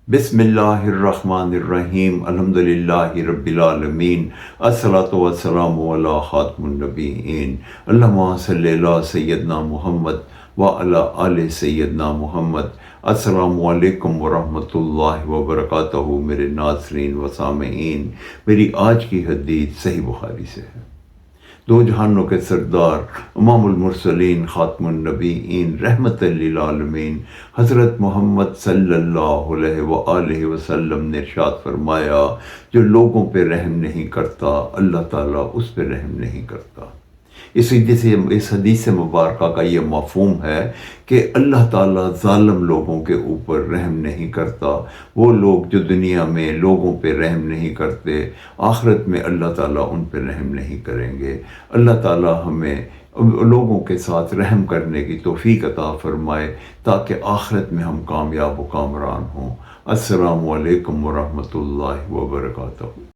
بسم اللہ الرحمن الرحیم الحمدللہ رب العالمین الصلاۃ والسلام علی خاتم النبیین اللہم صلی علی سیدنا محمد وعلی آل سیدنا محمد۔ السلام علیکم ورحمۃ اللہ وبرکاتہ میرے ناظرین و سامعین۔ میری آج کی حدیث صحیح بخاری سے ہے۔ دو جہانوں کے سردار امام المرسلین خاتم النبیین رحمت للعالمین حضرت محمد صلی اللہ علیہ وآلہ وسلم نے ارشاد فرمایا، جو لوگوں پہ رحم نہیں کرتا اللہ تعالیٰ اس پہ رحم نہیں کرتا۔ اس حدیث مبارکہ کا یہ مفہوم ہے کہ اللہ تعالیٰ ظالم لوگوں کے اوپر رحم نہیں کرتا۔ وہ لوگ جو دنیا میں لوگوں پہ رحم نہیں کرتے، آخرت میں اللہ تعالیٰ ان پہ رحم نہیں کریں گے۔ اللہ تعالیٰ ہمیں لوگوں کے ساتھ رحم کرنے کی توفیق عطا فرمائے تاکہ آخرت میں ہم کامیاب و کامران ہوں۔ السلام علیکم ورحمۃ اللہ وبرکاتہ۔